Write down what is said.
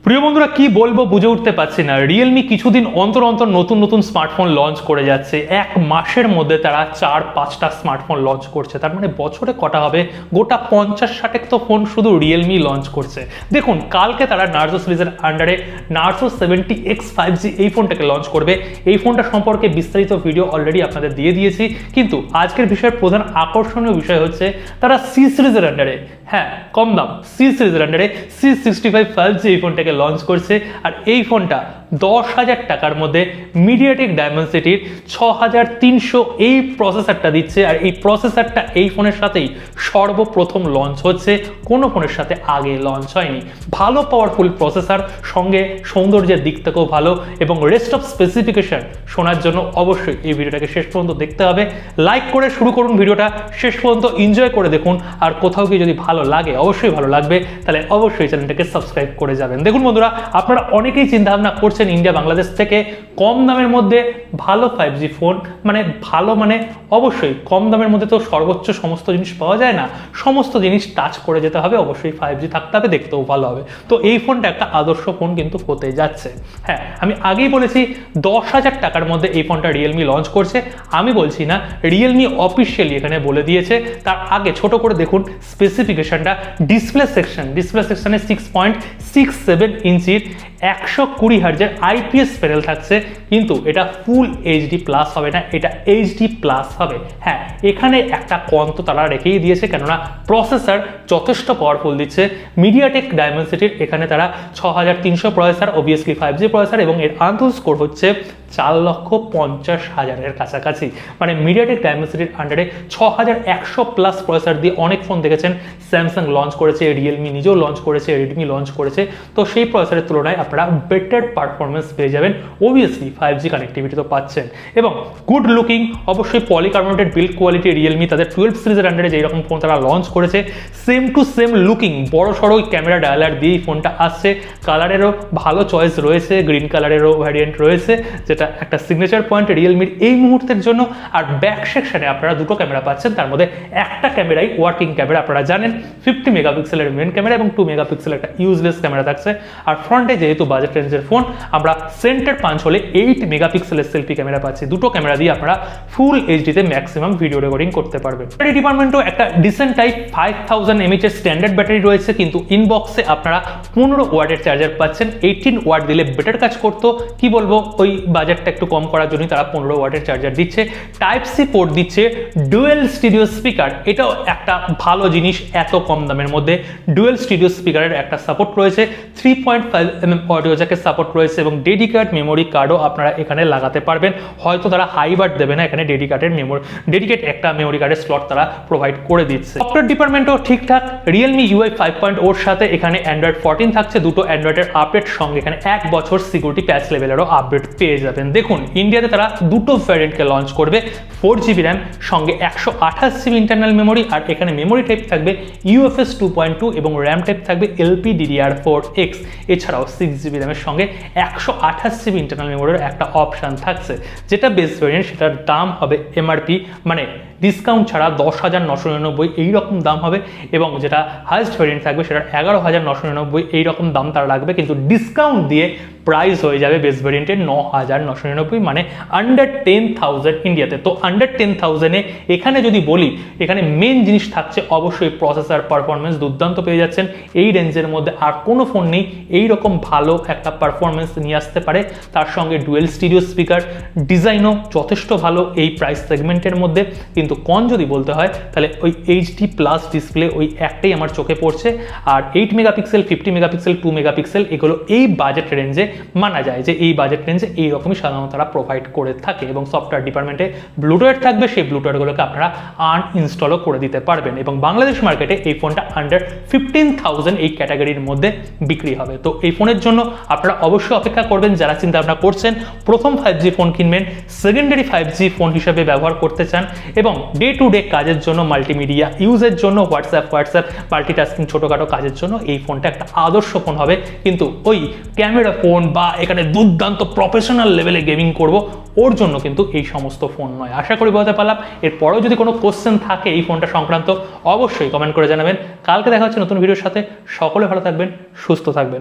প্রিয় বন্ধুরা, কি বলবো বুঝে উঠতে পারছি না। রিয়েলমি কিছুদিন অন্তর অন্তর নতুন নতুন স্মার্টফোন লঞ্চ করে যাচ্ছে। এক মাসের মধ্যে তারা 4-5টা স্মার্টফোন লঞ্চ করছে। তার মানে বছরে কটা হবে? গোটা 50-60 তো ফোন শুধু রিয়েলমি লঞ্চ করছে। দেখুন, কালকে তারা নার্জো সিরিজের আন্ডারে নার্জো 70X 5G এই ফোনটাকে লঞ্চ করবে। এই ফোনটা সম্পর্কে বিস্তারিত ভিডিও অলরেডি আপনাদের দিয়ে দিয়েছি, কিন্তু আজকের বিষয়ের প্রধান আকর্ষণীয় বিষয় হচ্ছে তারা সি সিরিজের আন্ডারে, হ্যাঁ কম দাম, সি সিরিজের আন্ডারে C65 5G এই ফোনটাকে লঞ্চ করছে। আর এই ফোনটা 10,000 টাকার মধ্যে মিডিয়াটেক ডায়মেনসিটির 6300 এই প্রসেসরটা দিচ্ছে। আর এই প্রসেসরটা এই ফোনের সাথেই সর্বপ্রথম লঞ্চ হচ্ছে, কোনো ফোনের সাথে আগে লঞ্চ হয়নি। ভালো পাওয়ারফুল প্রসেসর, সঙ্গে সৌন্দর্যের দিক থেকেও ভালো, এবং রেস্ট অফ স্পেসিফিকেশন শোনার জন্য অবশ্যই এই ভিডিওটাকে শেষ পর্যন্ত দেখতে হবে। লাইক করে শুরু করুন ভিডিওটা, শেষ পর্যন্ত এনজয় করে দেখুন। আর কোথাও কি যদি ভালো লাগে, অবশ্যই ভালো লাগবে, তাহলে অবশ্যই চ্যানেলটাকে সাবস্ক্রাইব করে যাবেন। দেখুন বন্ধুরা, আপনারা অনেকেই চিন্তা ভাবনা করছেন ইন্ডিয়া বাংলাদেশ থেকে কম দামের মধ্যে ভালো 5G ফোন, মানে ভালো মানে অবশ্যই কম দামের মধ্যে তো সর্বোচ্চ সমস্ত জিনিস পাওয়া যায় না, সমস্ত জিনিস টাচ করে যেতে হবে, অবশ্যই 5G থাকতে হবে, দেখতেও ভালো হবে। তো এই ফোনটা একটা আদর্শ ফোন কিন্তু হতে যাচ্ছে। হ্যাঁ, আমি আগেই বলেছি 10,000 টাকার মধ্যে এই ফোনটা রিয়েলমি লঞ্চ করছে। আমি বলছি না, রিয়েলমি অফিসিয়ালি এখানে বলে দিয়েছে। তার আগে ছোট করে দেখুন স্পেসিফিকেশনটা। ডিসপ্লে সেকশনে 6.67 ইঞ্চির 120 হার্জের IPS প্যানেল থাকছে, কিন্তু এটা ফুল HD প্লাস হবে না, এটা HD প্লাস হবে। হ্যাঁ, এখানে একটা কম তো তারা রেখেই দিয়েছে, কেননা প্রসেসর যথেষ্ট পাওয়ারফুল দিচ্ছে। মিডিয়াটেক ডায়মেনসিটির এখানে তারা 6300 প্রসেসর, অবভিয়াসলি 5G প্রসেসর, এবং এর আন্তুল স্কোর হচ্ছে 4,50,000-এর কাছাকাছি। মানে মিডিয়াটেক ডায়মেনসিটির আন্ডারে 6100 প্লাস প্রসেসর দিয়ে অনেক ফোন দেখেছেন। স্যামসাং লঞ্চ করেছে, রিয়েলমি নিজেও লঞ্চ করেছে, রেডমি লঞ্চ করেছে। তো সেই প্রসেসরের তুলনায় আপনারা বেটার পারফরমেন্স পেয়ে যাবেন। অবভিয়াসলি 5G কানেক্টিভিটি তো পাচ্ছেন, এবং গুড লুকিং, অবশ্যই পলিকার্বনেটেড বিল্ড কোয়ালিটি। রিয়েলমি তাদের 12 সিরিজের আন্ডারে যেই রকম ফোন তারা লঞ্চ করেছে, সেম টু সেম লুকিং, বড় সড়ো ক্যামেরা ডায়ালার দিয়েই ফোনটা আসছে। কালারেরও ভালো চয়েস রয়েছে, গ্রিন কালারেরও ভ্যারিয়েন্ট রয়েছে, যেটা একটা সিগনেচার পয়েন্ট রিয়েলমির এই মুহূর্তের জন্য। আর ব্যাক সেকশনে আপনারা দুটো ক্যামেরা পাচ্ছেন, তার মধ্যে একটা ক্যামেরাই ওয়ার্কিং ক্যামেরা, আপনারা জানেন 50 মেগাপিক্সেলের মেন ক্যামেরা এবং 2 মেগাপিক্সেলের একটা ইউজলেস ক্যামেরা থাকছে। আর ফ্রন্টে যেহেতু বাজেট রেঞ্জের ফোন, আমরা সেন্টার পাঞ্চ হলে 8 মেগাপিক্সেলের সেলফি ক্যামেরা পাচ্ছি। দুটো ক্যামেরা দিয়ে আপনারা ফুল এইচডিতে ম্যাক্সিমাম ভিডিও রেকর্ডিং করতে পারবেন। ব্যাটারি ডিপার্টমেন্টও একটা ডিসেন্ট টাইপ 5000 mAh এর স্ট্যান্ডার্ড ব্যাটারি রয়েছে, কিন্তু ইনবক্সে আপনারা 15 ওয়াটের চার্জার পাচ্ছেন। 18 ওয়াট দিলে বেটার কাজ করতো, কি বলবো, ওই বাজেটটা একটু কম করার জন্যই তারা 15 ওয়াটের চার্জার দিচ্ছে। টাইপ সি পোর্ট দিচ্ছে, ডুয়েল স্টিরিও স্পিকার, এটাও একটা ভালো জিনিস। এত কম দামের মধ্যে ডুয়েল স্টিরিও স্পিকারের একটা সাপোর্ট রয়েছে। 3.5mm অডিও জ্যাকের সাপোর্ট রয়েছে, এবং ডেডিকেট মেমোরি কার্ডও আপনারা এখানে লাগাতে পারবেন। হয়তো তারা হাইবার্ড দেবে না, এখানে ডেডিকেট একটা মেমোরি কার্ডের স্লট তারা প্রোভাইড করে দিচ্ছে। সফটওয়্যার ডিপার্টমেন্টও ঠিকঠাক। রিয়েলমি UI 5.0 এর সাথে এখানে অ্যান্ড্রয়েড 14 থাকছে। দুটো অ্যান্ড্রয়েডের আপডেট সঙ্গে এখানে 1 বছর সিকিউরিটি প্যাচ লেভেলেরও আপডেট পেয়ে যাবেন। দেখুন, ইন্ডিয়াতে তারা দুটো ভ্যারিয়েন্টকে লঞ্চ করবে, 4GB র্যাম সঙ্গে 128GB ইন্টারনাল মেমোরি। আর এখানে মেমোরি টাইপ থাকবে UFS 2.2 এবং র্যাম টাইপ থাকবে LPDDR4X। এছাড়াও 6GB র্যামের সঙ্গে 128GB ইন্টারনাল মেমোরির একটা অপশান থাকছে। যেটা বেস ভ্যারিয়েন্ট, সেটার দাম হবে MRP, মানে ডিসকাউন্ট ছাড়া 10,999 এইরকম দাম হবে, এবং যেটা হাইস্ট ভ্যারিয়েন্ট থাকবে সেটার 11,999 এইরকম দাম তারা রাখবে, কিন্তু ডিসকাউন্ট দিয়ে প্রাইস হয়ে যাবে বেস ভ্যারিয়েন্টের 9,999, মানে আন্ডার 10,000 ইন্ডিয়াতে। তো আন্ডার 10,000-এ এখানে যদি বলি, এখানে মেন জিনিস থাকছে অবশ্যই প্রসেসর পারফরমেন্স দুর্দান্ত পেয়ে যাচ্ছেন। এই রেঞ্জের মধ্যে আর কোনো ফোন নেই এইরকম ভালো একটা পারফরমেন্স নিয়ে আসতে পারে। তার সঙ্গে ডুয়েল স্টিরিও স্পিকার, ডিজাইনও যথেষ্ট ভালো এই প্রাইস সেগমেন্টের মধ্যে। কিন্তু কম যদি বলতে হয়, তাহলে ওই HD প্লাস ডিসপ্লে ওই একটাই আমার চোখে পড়ছে। আর 8 মেগাপিক্সেল, 50 মেগাপিক্সেল, 2 মেগাপিক্সেল, এগুলো এই বাজেট রেঞ্জে মানা যায় যে এই বাজেট রেঞ্জে এইরকমই সাধারণত তারা প্রোভাইড করে থাকে। এবং সফটওয়্যার ডিপার্টমেন্টে ব্লুটুথ থাকবে, সেই ব্লুটুথগুলোকে আপনারা আনইনস্টলও করে দিতে পারবেন। এবং বাংলাদেশ মার্কেটে এই ফোনটা আন্ডার 15,000 এই ক্যাটাগরির মধ্যে বিক্রি হবে। তো এই ফোনের জন্য আপনারা অবশ্যই অপেক্ষা করবেন, যারা চিন্তা ভাবনা করছেন প্রথম 5G ফোন কিনবেন, সেকেন্ডারি 5G ফোন হিসেবে ব্যবহার করতে চান, এবং ডে টু ডে কাজের জন্য, মাল্টিমিডিয়া ইউজের জন্য, হোয়াটসঅ্যাপ মাল্টিটাস্কিং ছোটোখাটো কাজের জন্য এই ফোনটা একটা আদর্শ ফোন হবে। কিন্তু ওই ক্যামেরা ফোন বা এখানে দুর্দান্ত প্রফেশনাল লেভেলে গেমিং করব, ওর জন্য কিন্তু এই সমস্ত ফোন নয়। আশা করি বলতে পারলাম। এরপরেও যদি কোনো কোশ্চেন থাকে এই ফোনটা সংক্রান্ত, অবশ্যই কমেন্ট করে জানাবেন। কালকে দেখা হচ্ছে নতুন ভিডিওর সাথে। সকলে ভালো থাকবেন, সুস্থ থাকবেন।